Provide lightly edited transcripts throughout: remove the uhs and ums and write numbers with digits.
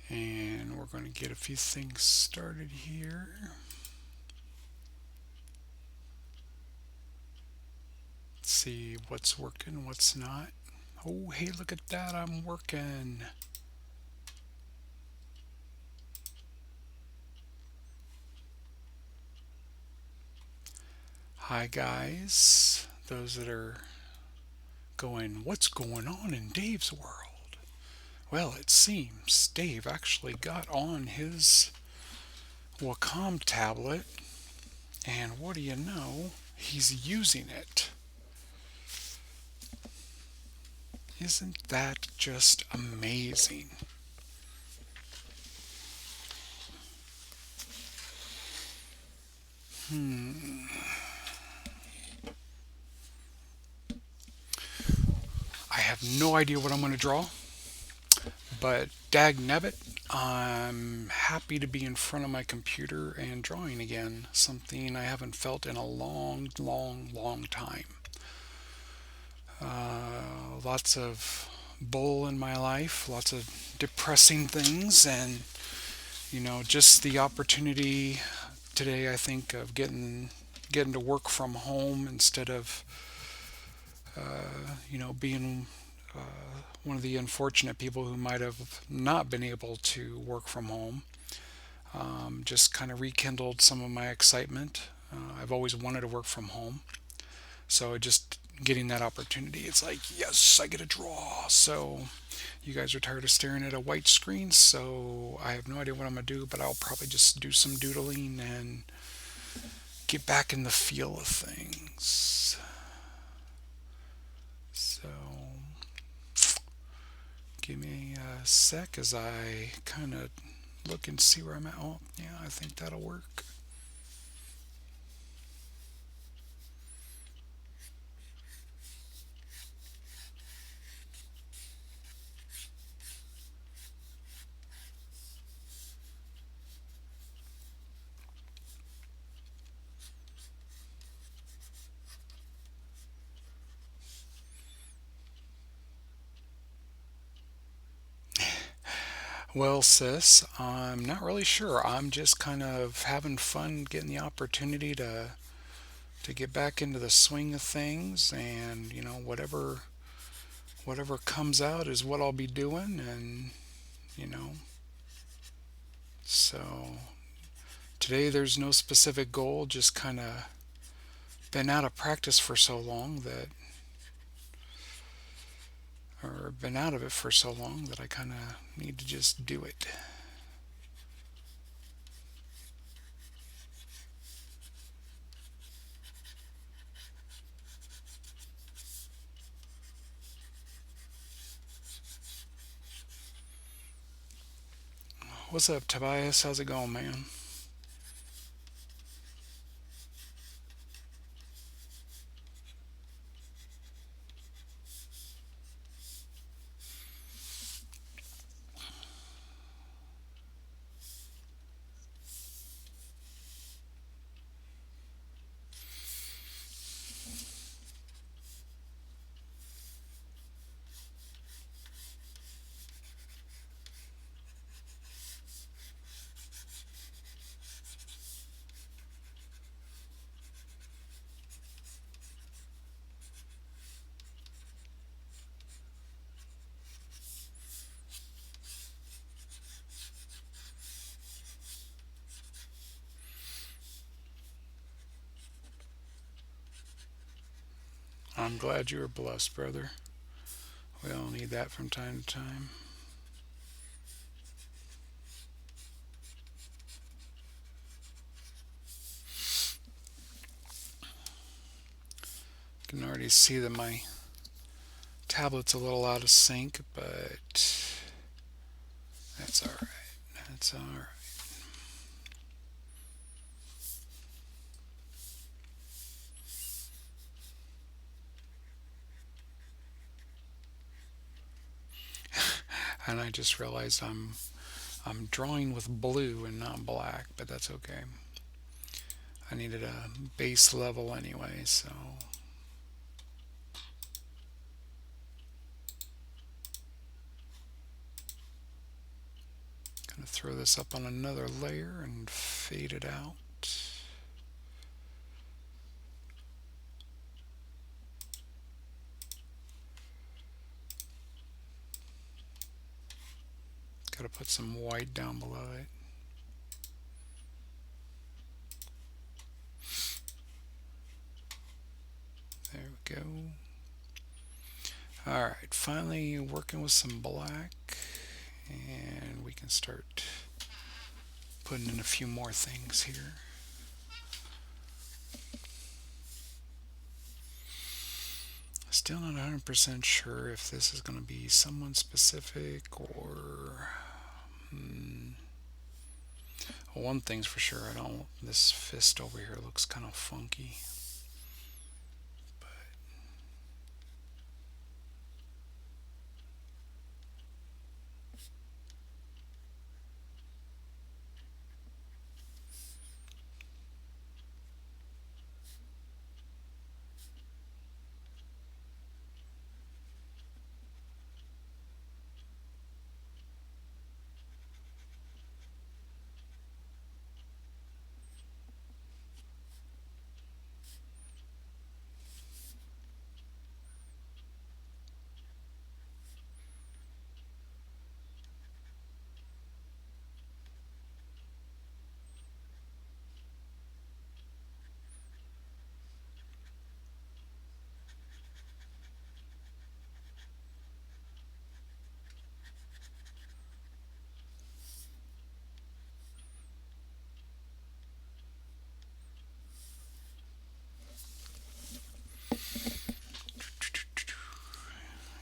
And we're going to get a few things started here. See what's working, what's not. Oh, hey, look at that, I'm working. Hi, guys. Those that are going, what's going on in Dave's world? Well, it seems Dave actually got on his Wacom tablet, and what do you know? He's using it. Isn't that just amazing? Hmm. I have no idea what I'm going to draw, but dag nabbit, I'm happy to be in front of my computer and drawing again. Something I haven't felt in a long, long, long time. Lots of bull in my life, lots of depressing things, and just the opportunity today, I think, of getting to work from home instead of being one of the unfortunate people who might have not been able to work from home. Just kind of rekindled some of my excitement. I've always wanted to work from home, so just getting that opportunity, it's like, yes, I get to draw. So you guys are tired of staring at a white screen, so I have no idea what I'm going to do, but I'll probably just do some doodling and get back in the feel of things. So give me a sec as I kind of look and see where I'm at. Oh, yeah, I think that'll work. Well, sis, I'm not really sure. I'm just kind of having fun getting the opportunity to get back into the swing of things, and whatever comes out is what I'll be doing, and you know so today there's no specific goal, just kind of been out of practice for so long that or been out of it for so long that I kind of need to just do it. What's up, Tobias? How's it going, man? I'm glad you were blessed, brother. We all need that from time to time. I can already see that my tablet's a little out of sync, but that's all right. That's all right. And I just realized I'm drawing with blue and not black, but that's okay. I needed a base level anyway, so throw this up on another layer and fade it out. Got to put some white down below it. There we go. Alright, finally working with some black, and we can start putting in a few more things here. Still not 100% sure if this is going to be someone specific or... One thing's for sure, this fist over here looks kind of funky.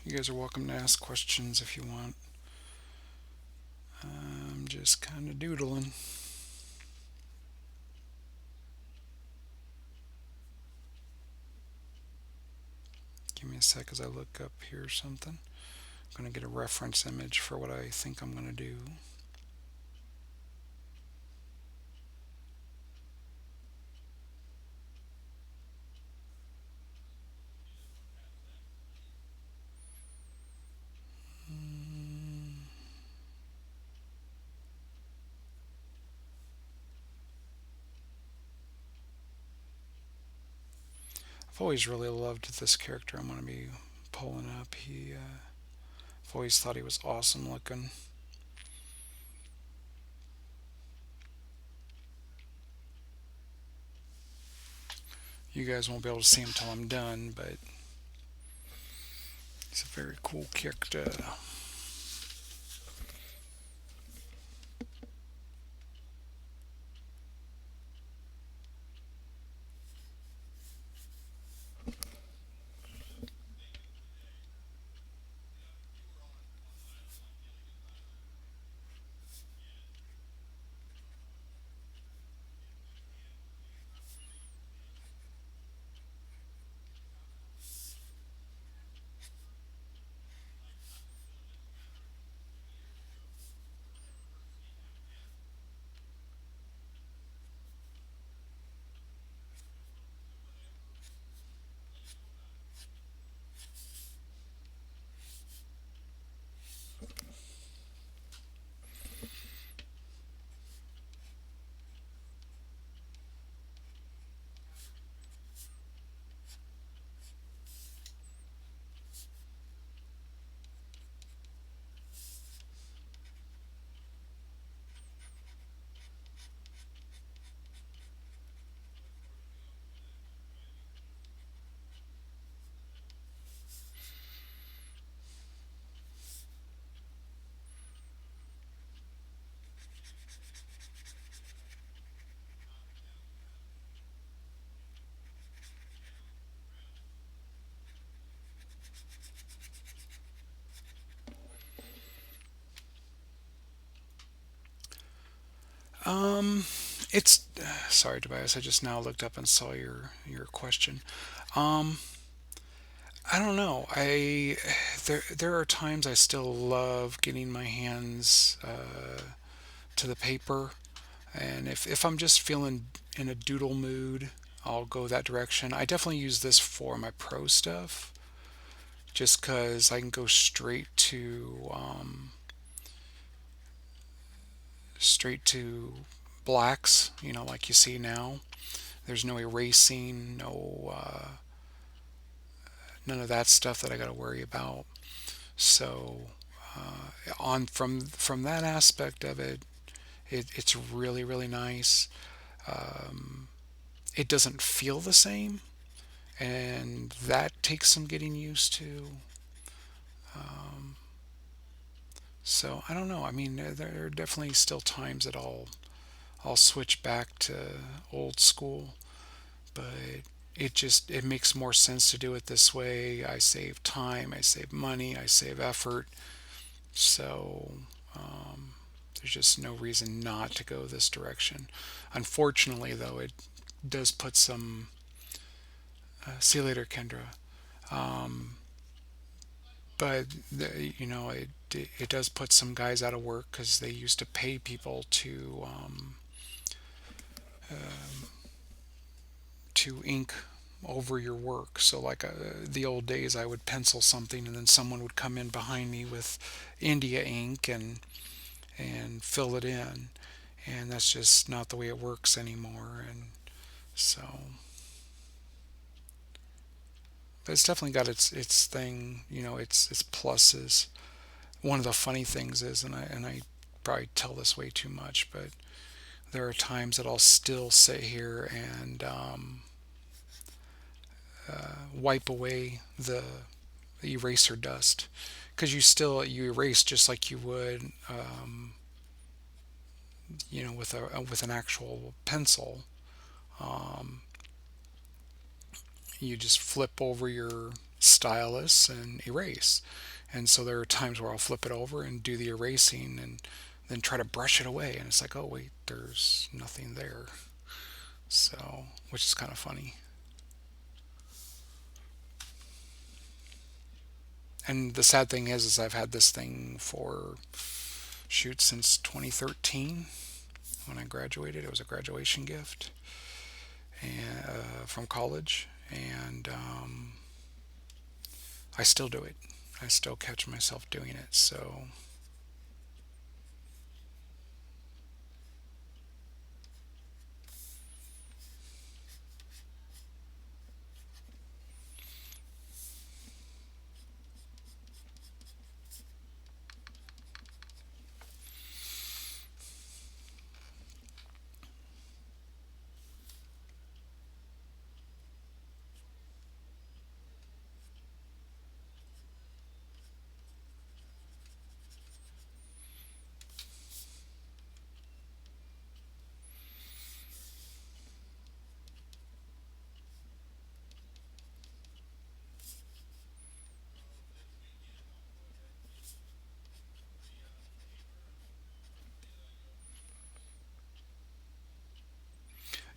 You guys are welcome to ask questions if you want. I'm just kind of doodling. Give me a sec as I look up here something. I'm going to get a reference image for what I think I'm going to do. I've always really loved this character I'm going to be pulling up. I've always thought he was awesome looking. You guys won't be able to see him till I'm done, but he's a very cool character. Um, it's sorry, Tobias. I just now looked up and saw your question. Um, I don't know. There are times I still love getting my hands to the paper, and if I'm just feeling in a doodle mood, I'll go that direction. I definitely use this for my pro stuff, just because I can go straight to straight to blacks, like you see now. There's no erasing, no none of that stuff that I got to worry about. So on from that aspect of it, it's really really nice. Um, it doesn't feel the same, and that takes some getting used to. Um, so I don't know. I mean, there are definitely still times that I'll switch back to old school, but it makes more sense to do it this way. I save time, I save money, I save effort. So um, there's just no reason not to go this direction. Unfortunately, though, it does put some. See you later, Kendra. Um, but it does put some guys out of work because they used to pay people to ink over your work. So like the old days, I would pencil something, and then someone would come in behind me with India ink and fill it in, and that's just not the way it works anymore. And so, but it's definitely got its thing. Its pluses. One of the funny things is, and I probably tell this way too much, but there are times that I'll still sit here and wipe away the eraser dust, because you erase just like you would with an actual pencil. um, you just flip over your stylus and erase. And so there are times where I'll flip it over and do the erasing and then try to brush it away, and it's like, oh wait, there's nothing there. So, which is kind of funny. And the sad thing is I've had this thing for shoot since 2013 when I graduated. It was a graduation gift and from college, and I still do it. I still catch myself doing it. So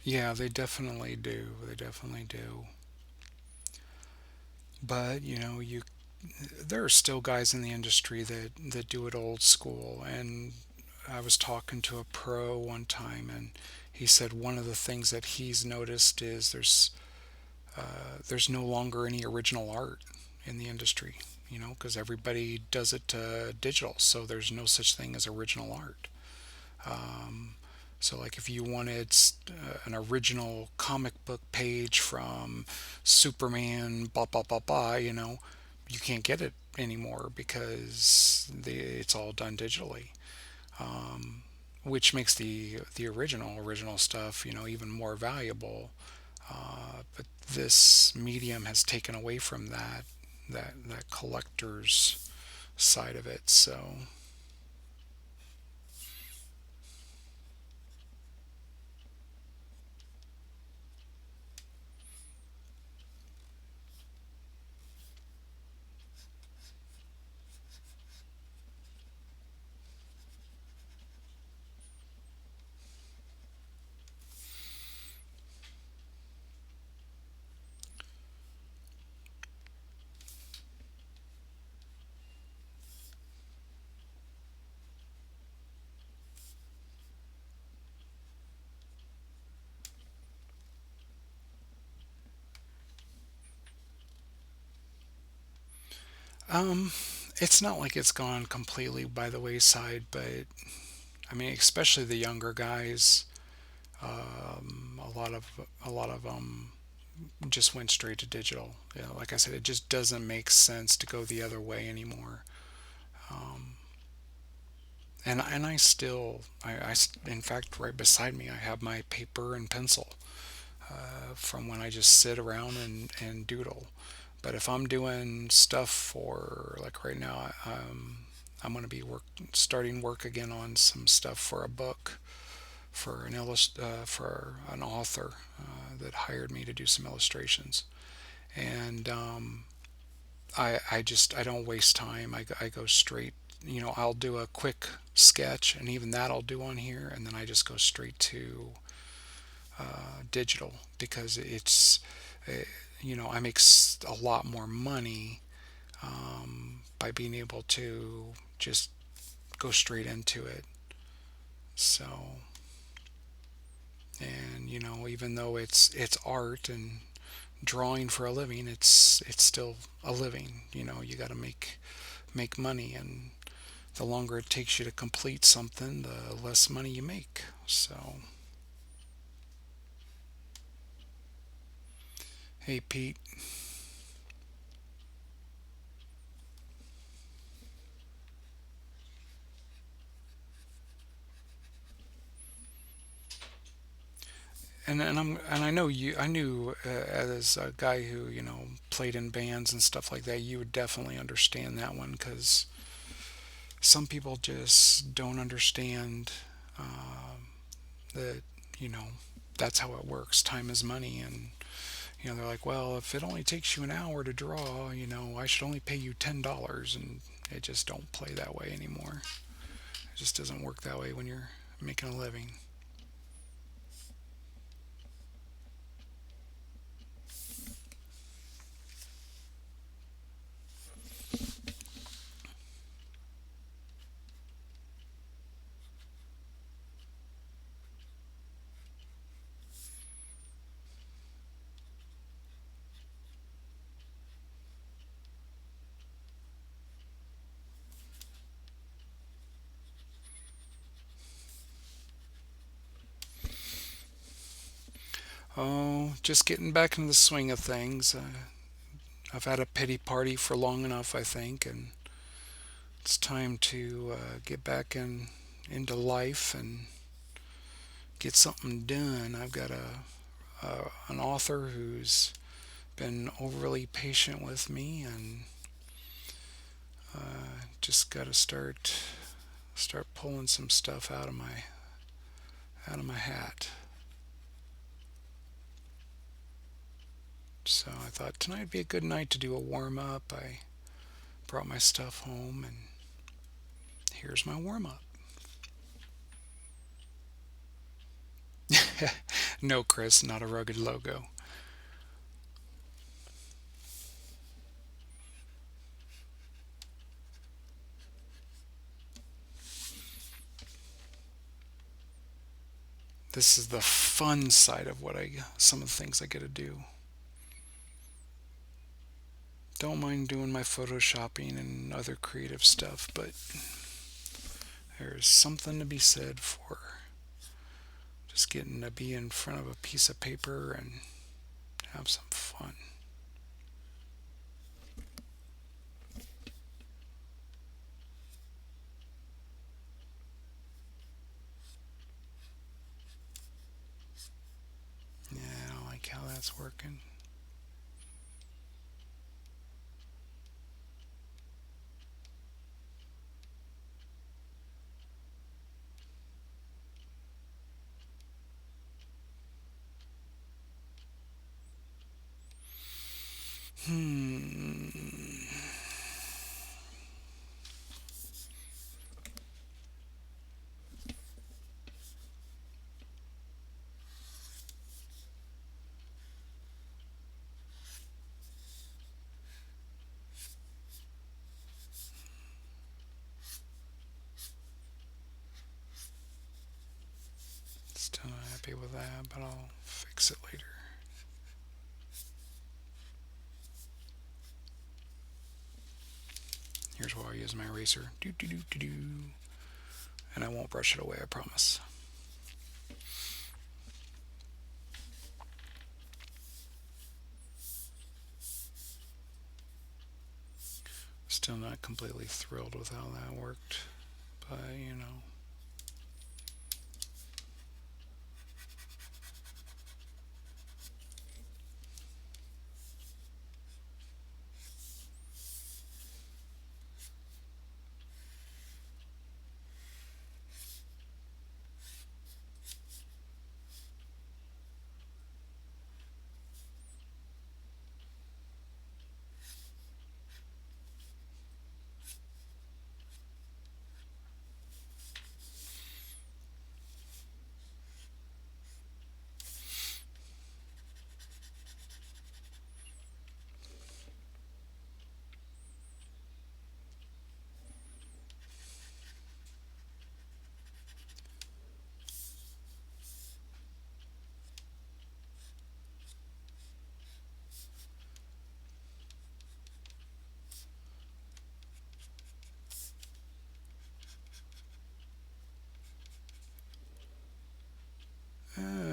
yeah, they definitely do. They definitely do. But there are still guys in the industry that do it old school. And I was talking to a pro one time, and he said one of the things that he's noticed is there's no longer any original art in the industry. Because everybody does it digital, so there's no such thing as original art. Um, so, like, if you wanted an original comic book page from Superman, blah blah blah blah, you can't get it anymore because it's all done digitally, um, which makes the original stuff, even more valuable. But this medium has taken away from that collector's side of it. So, um, it's not like it's gone completely by the wayside, but I mean, especially the younger guys. A lot of them just went straight to digital. You know, like I said, it just doesn't make sense to go the other way anymore. Um, and I still, in fact, right beside me, I have my paper and pencil from when I just sit around and doodle. But if I'm doing stuff for, like right now, I'm going to be starting work again on some stuff for a book for an author that hired me to do some illustrations. And I don't waste time. I go straight. You know, I'll do a quick sketch, and even that I'll do on here, and then I just go straight to digital because uh, I make a lot more money by being able to just go straight into it. So, and even though it's art and drawing for a living, it's still a living. You got to make money, and the longer it takes you to complete something, the less money you make. So, hey Pete. And I know you. I knew as a guy who played in bands and stuff like that, you would definitely understand that one because some people just don't understand that you know that's how it works. Time is money, and they're like, well, if it only takes you an hour to draw, I should only pay you $10, and it just don't play that way anymore. It just doesn't work that way when you're making a living. Oh, just getting back into the swing of things. I've had a pity party for long enough, I think, and it's time to get back into life and get something done. I've got an author who's been overly patient with me, and just got to start pulling some stuff out of my hat. So I thought tonight would be a good night to do a warm up. I brought my stuff home, and here's my warm up. No, Chris, not a rugged logo. This is the fun side of some of the things I get to do. Don't mind doing my photoshopping and other creative stuff, but there's something to be said for just getting to be in front of a piece of paper and have some fun. Yeah, I don't like how that's working. Hmm. Still not happy with that, but I'll fix it later. Here's where I use my eraser. Do do do do do. and I won't brush it away, I promise. Still not completely thrilled with how that worked, but you know.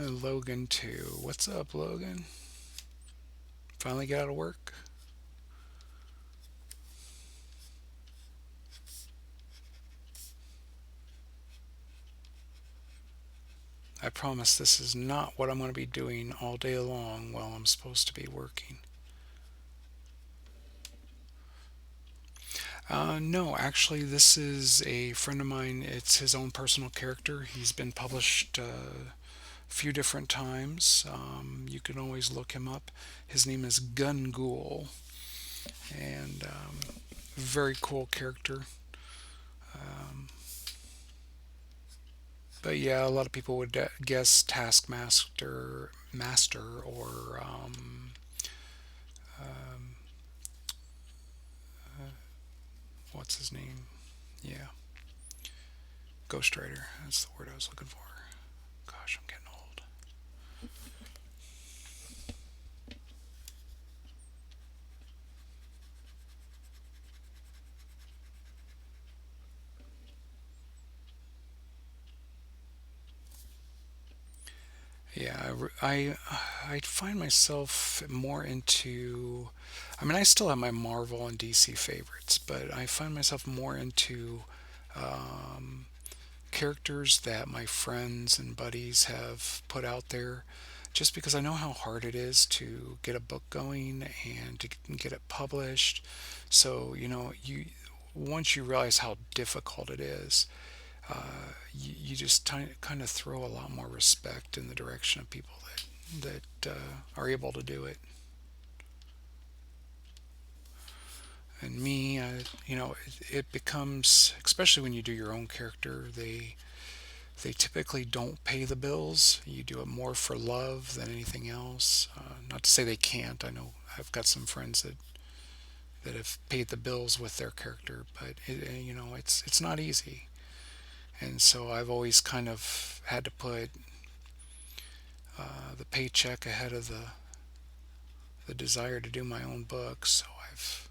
Logan too. What's up, Logan? Finally got out of work? I promise this is not what I'm going to be doing all day long while I'm supposed to be working. No, actually, this is a friend of mine. It's his own personal character. He's been published a few different times. You can always look him up. His name is Gun Ghoul, and very cool character. Um, but yeah, a lot of people would guess Master, or um, what's his name? Yeah, Ghost Rider. That's the word I was looking for. Gosh, I'm getting old. Yeah, I find myself more into. I mean, I still have my Marvel and DC favorites, but I find myself more into um, characters that my friends and buddies have put out there, just because I know how hard it is to get a book going and to get it published. So, you once you realize how difficult it is, you just kind of throw a lot more respect in the direction of people that are able to do it. And me, it becomes, especially when you do your own character, they typically don't pay the bills. You do it more for love than anything else. Not to say they can't. I know I've got some friends that have paid the bills with their character, but it's not easy. And so I've always kind of had to put the paycheck ahead of the desire to do my own books. So I've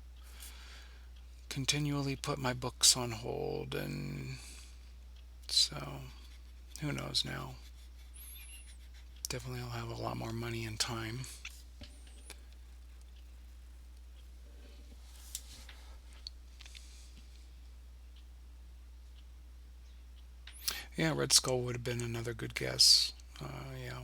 continually put my books on hold, and so who knows now? Definitely I'll have a lot more money and time. Yeah, Red Skull would have been another good guess. Yeah.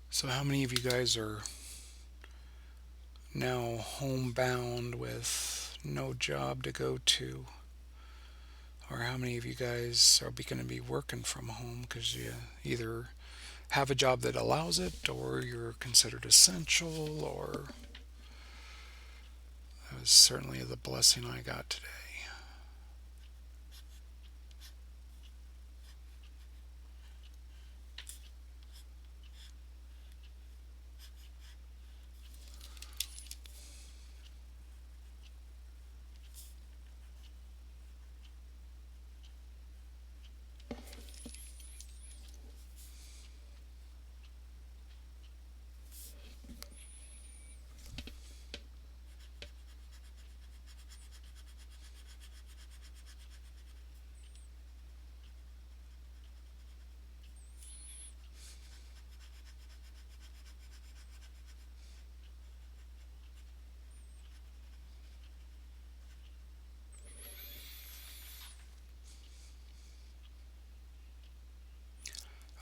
So how many of you guys are now homebound with no job to go to? Or how many of you guys are going to be working from home because you either have a job that allows it, or you're considered essential, or that was certainly the blessing I got today.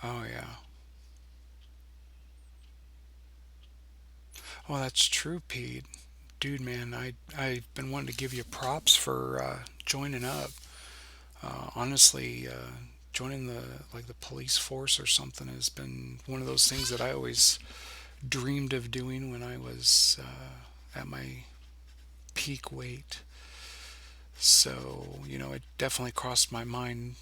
Oh, yeah. Oh, that's true, Pete. Dude, man, I've been wanting to give you props for joining up. Honestly, joining the police force or something has been one of those things that I always dreamed of doing when I was at my peak weight. So, it definitely crossed my mind,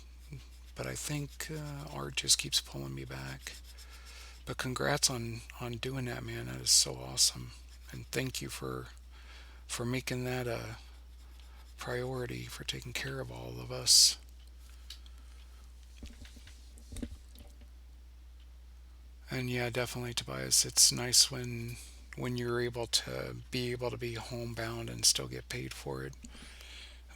but I think art just keeps pulling me back. But congrats on doing that, man. That is so awesome. And thank you for making that a priority, for taking care of all of us. And yeah, definitely, Tobias, it's nice when you're able to be homebound and still get paid for it.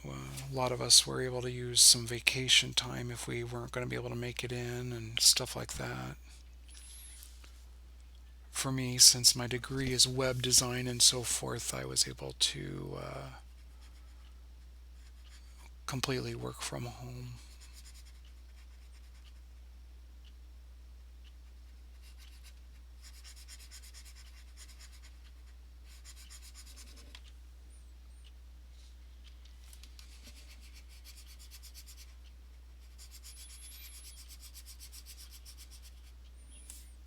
Well, a lot of us were able to use some vacation time if we weren't going to be able to make it in and stuff like that. For me, since my degree is web design and so forth, I was able to completely work from home.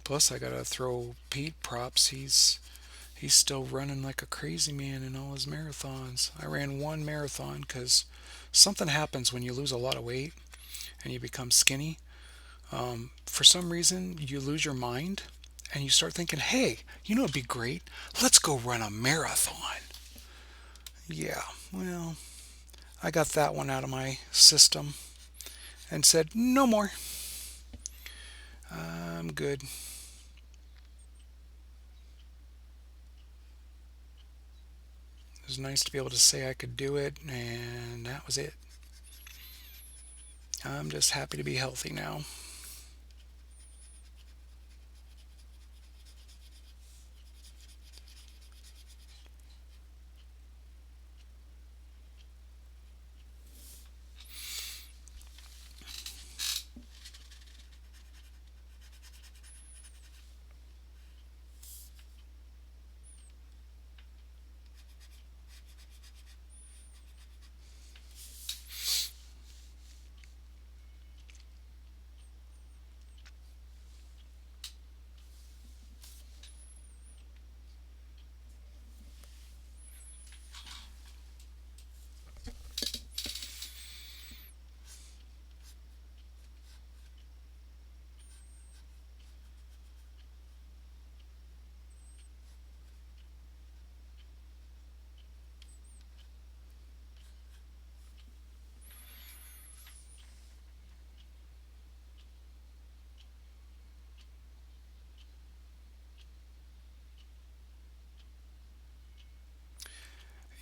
Plus, I gotta throw Pete props. He's still running like a crazy man in all his marathons. I ran one marathon because something happens when you lose a lot of weight and you become skinny. For some reason, you lose your mind and you start thinking, hey, it'd be great. Let's go run a marathon. Yeah, well, I got that one out of my system and said, no more. I'm good. It was nice to be able to say I could do it, and that was it. I'm just happy to be healthy now.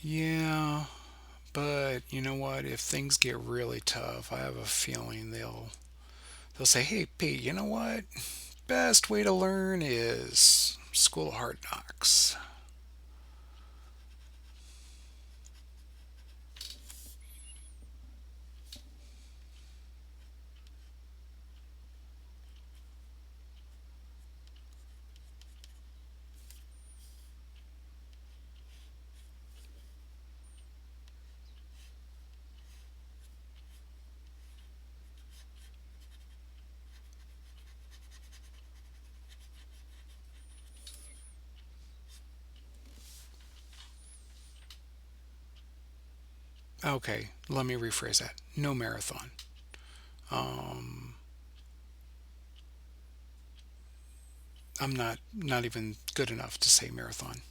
Yeah, but you know what? If things get really tough, I have a feeling they'll say, "Hey, Pete, you know what? Best way to learn is School of Hard Knocks." Okay, let me rephrase that. No marathon. Um, I'm not even good enough to say marathon.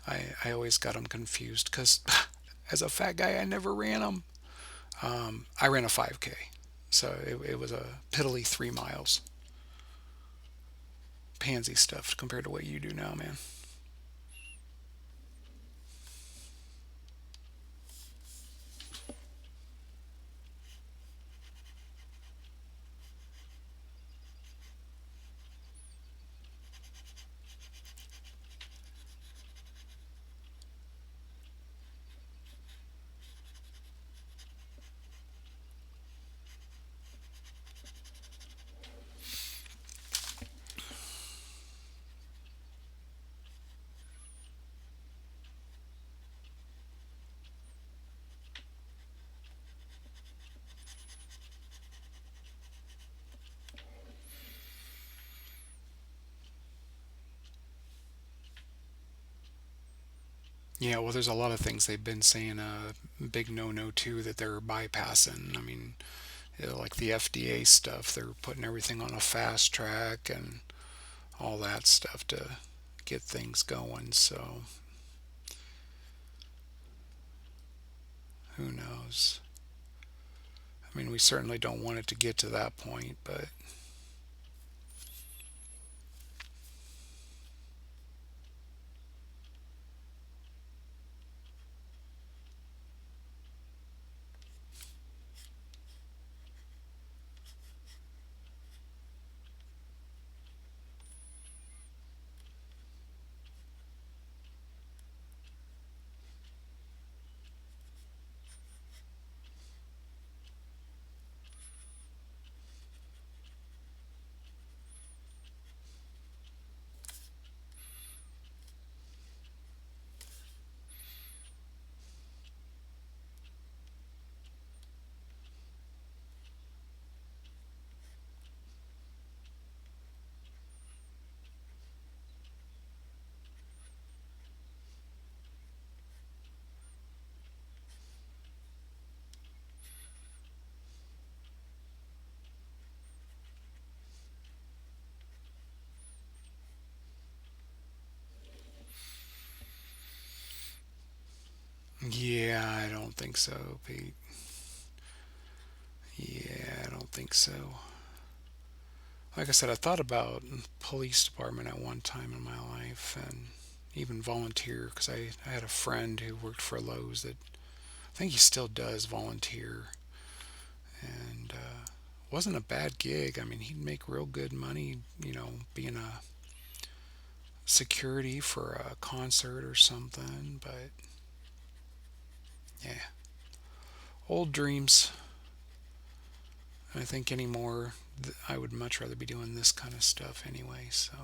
I always got them confused because as a fat guy, I never ran them. I ran a 5K, so it was a piddly 3 miles. Pansy stuff compared to what you do now, man. Yeah, well, there's a lot of things they've been saying big no-no too that they're bypassing. I mean, like the FDA stuff, they're putting everything on a fast track and all that stuff to get things going. So who knows? I mean, we certainly don't want it to get to that point, but yeah, I don't think so, Pete. Yeah, I don't think so. Like I said, I thought about police department at one time in my life and even volunteer because I had a friend who worked for Lowe's that I think he still does volunteer and wasn't a bad gig. I mean, he'd make real good money, being a security for a concert or something. But yeah, old dreams. I think anymore, I would much rather be doing this kind of stuff anyway. So,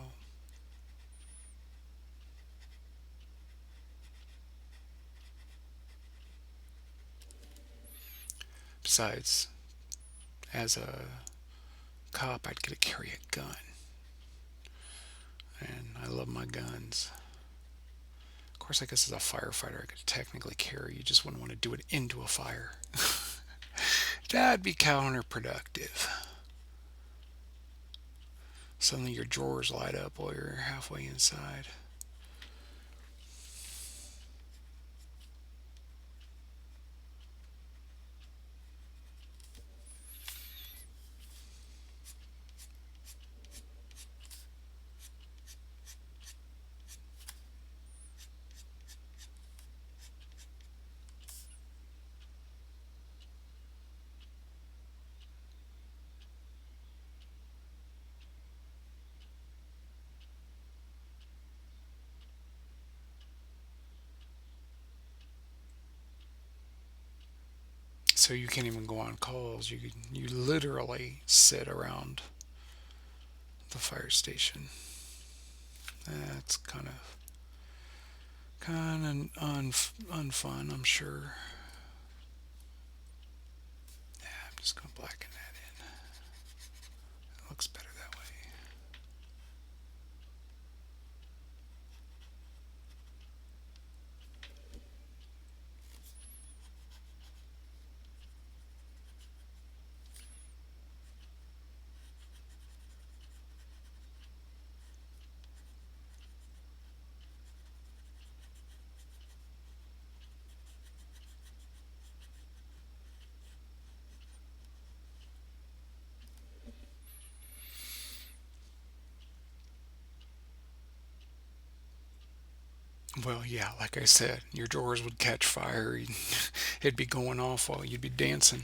besides, as a cop, I'd get to carry a gun, and I love my guns. Of course, I guess as a firefighter, I could technically carry. You just wouldn't want to do it into a fire. That'd be counterproductive. Suddenly your drawers light up while you're halfway inside. So you can't even go on calls. You literally sit around the fire station. That's kind of unfun, I'm sure. Yeah, I'm just gonna blacken that in. It looks better that way. Well, yeah, like I said, your drawers would catch fire. It'd be going off while you'd be dancing.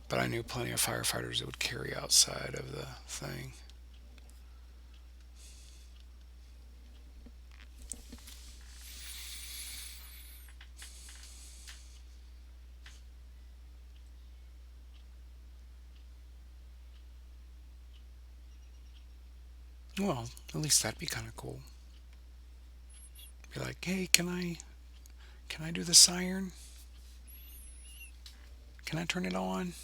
But I knew plenty of firefighters that would carry outside of the thing. Well, at least that'd be kind of cool. Be like, hey, can I do the siren? Can I turn it on?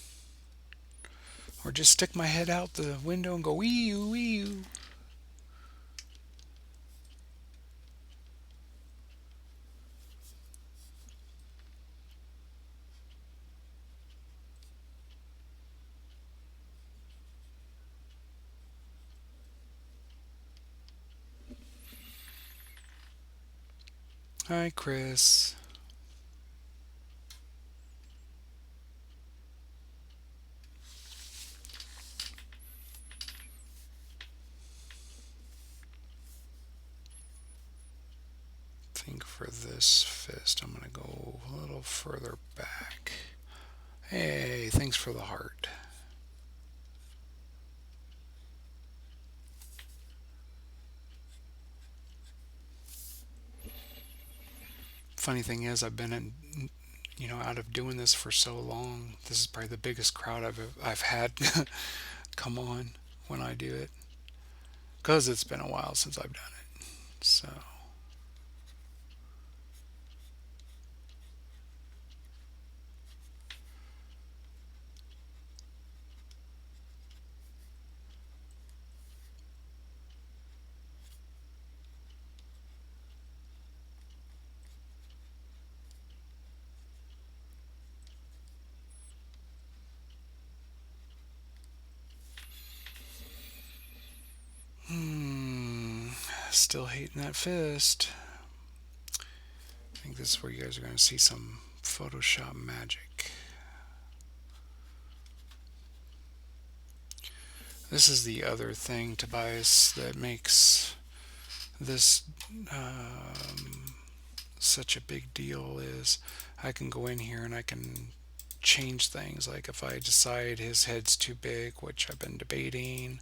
Or just stick my head out the window and go wee oo wee oo. Hi, Chris. Think for this fist, I'm gonna go a little further back. Hey, thanks for the heart. Funny thing is, I've been out of doing this for so long. This is probably the biggest crowd I've had come on when I do it, because it's been a while since I've done it. So, hmm, still hating that fist. I think this is where you guys are going to see some Photoshop magic. This is the other thing, Tobias, that makes this such a big deal is I can go in here and I can change things. Like if I decide his head's too big, which I've been debating,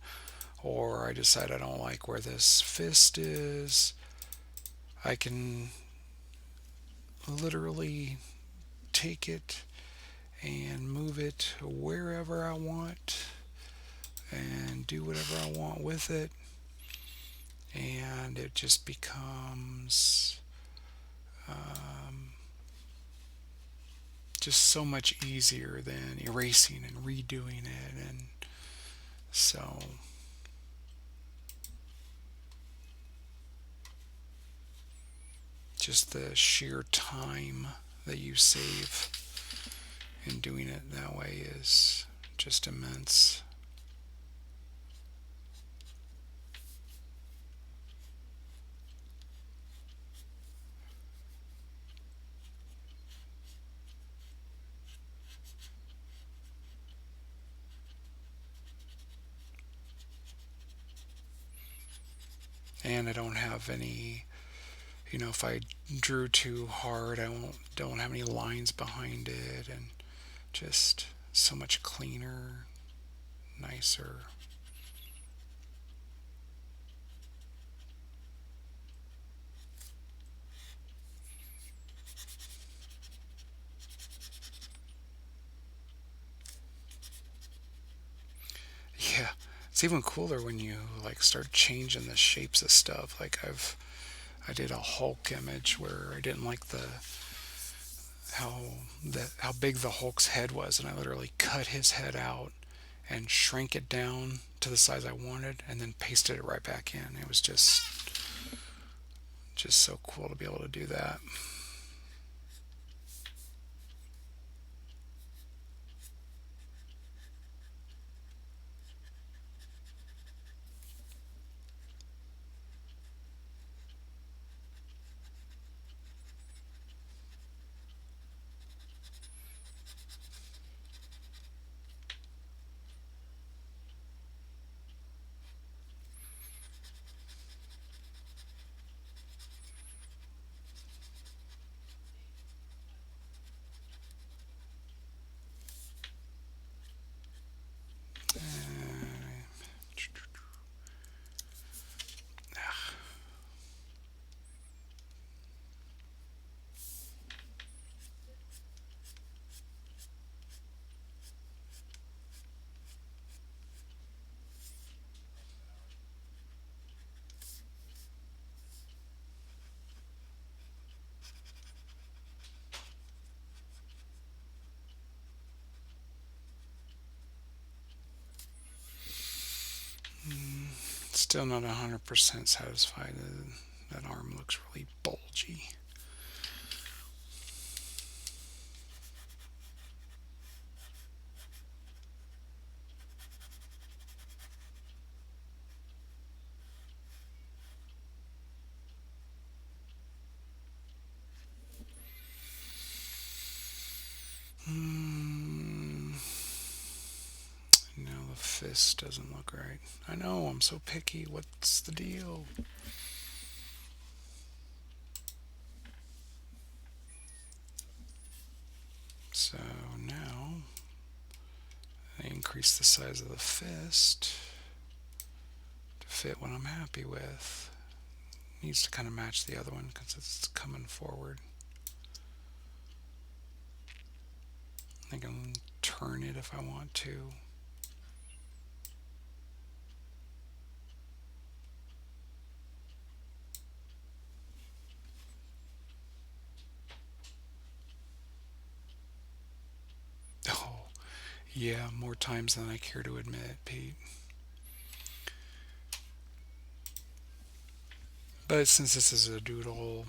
or I decide I don't like where this fist is, I can literally take it and move it wherever I want and do whatever I want with it. And it just becomes just so much easier than erasing and redoing it. And so, just the sheer time that you save in doing it that way is just immense. And I don't have any, if I drew too hard, I don't have any lines behind it, and just so much cleaner, nicer. Yeah, it's even cooler when you like start changing the shapes of stuff. Like I did a Hulk image where I didn't like how how big the Hulk's head was, and I literally cut his head out and shrank it down to the size I wanted, and then pasted it right back in. It was just so cool to be able to do that. Still not 100% satisfied. That arm looks really bulgy. Mm, no, the fist doesn't look right. I know, I'm so picky. What's the deal? So now I increase the size of the fist to fit what I'm happy with. Needs to kind of match the other one because it's coming forward. I can turn it if I want to. Oh, yeah, more times than I care to admit, Pete. But since this is a doodle,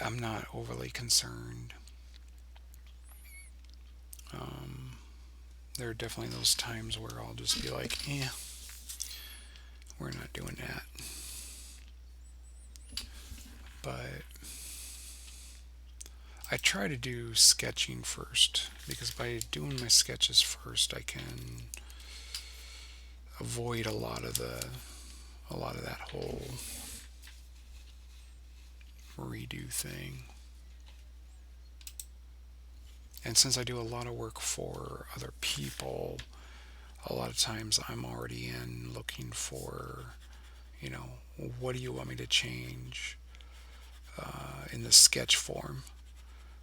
I'm not overly concerned. Um, there are definitely those times where I'll just be like, we're not doing that. But I try to do sketching first because by doing my sketches first, I can avoid a lot of that whole redo thing. And since I do a lot of work for other people, a lot of times I'm already in looking for, you know, what do you want me to change in the sketch form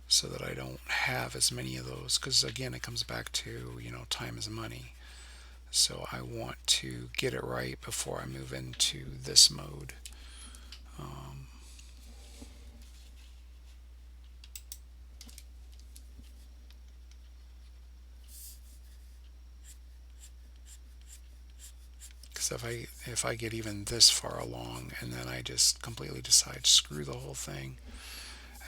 so that I don't have as many of those. Because again, it comes back to, time is money. So I want to get it right before I move into this mode. Um, Because if I get even this far along and then I just completely decide screw the whole thing,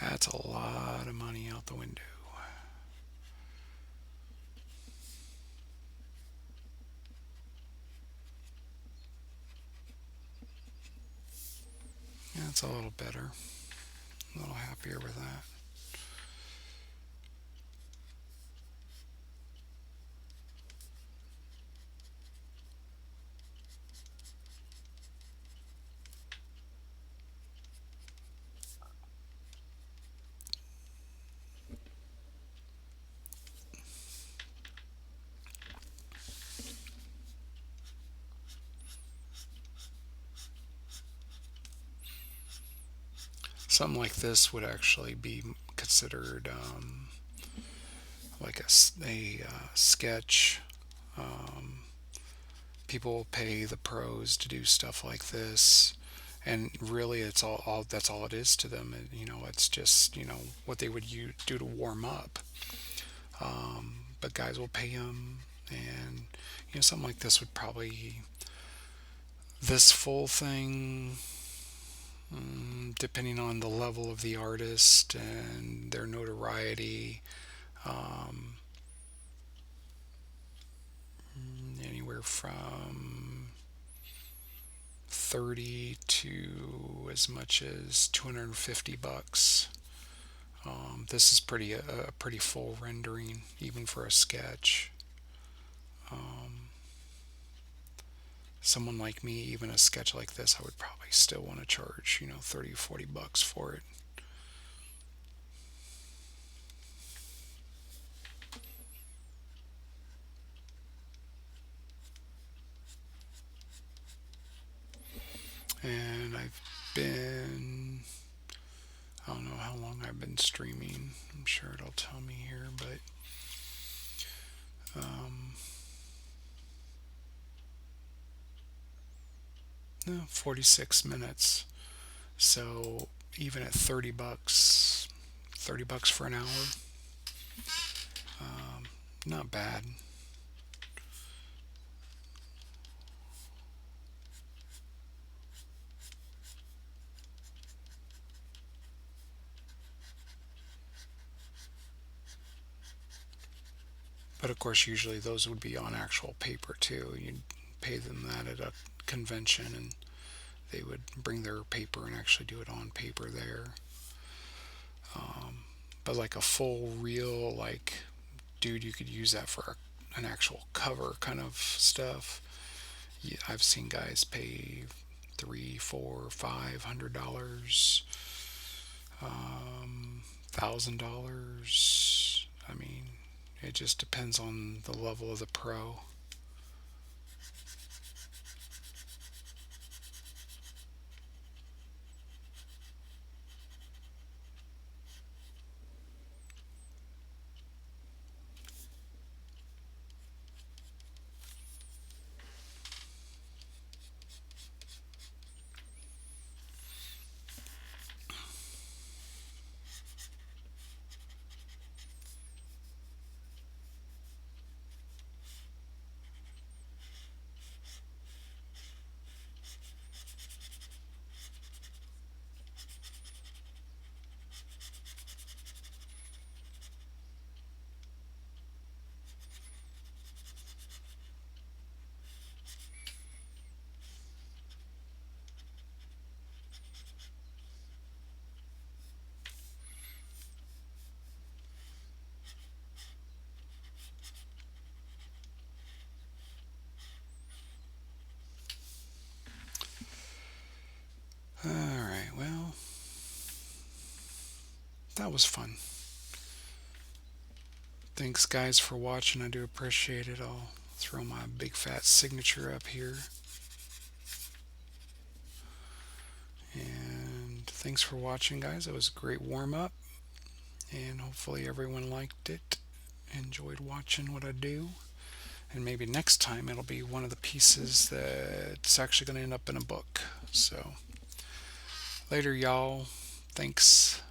that's a lot of money out the window. Yeah, it's a little better, a little happier with that. Something like this would actually be considered like a sketch. Um, People pay the pros to do stuff like this, and really, it's all that's all it is to them. And, it's just what they would do to warm up. But guys will pay them, and something like this would probably this full thing. Depending on the level of the artist and their notoriety, um, anywhere from 30 to as much as $250. This is a pretty full rendering, even for a sketch. Um, Someone like me, even a sketch like this, I would probably still want to charge, 30 or $40 for it. And I don't know how long I've been streaming. I'm sure it'll tell me here, but um, no, 46 minutes. So even at $30, $30 for an hour, not bad. But of course, usually those would be on actual paper too. You'd pay them that at a convention, and they would bring their paper and actually do it on paper there. But like a full reel, like, dude, you could use that for an actual cover kind of stuff. Yeah, I've seen guys pay three, four, $500, $1,000. I mean, it just depends on the level of the pro. All right, well, that was fun. Thanks, guys, for watching. I do appreciate it. I'll throw my big fat signature up here. And thanks for watching, guys. It was a great warm up, and hopefully everyone liked it, enjoyed watching what I do. And maybe next time it'll be one of the pieces that's actually going to end up in a book. So, later, y'all. Thanks.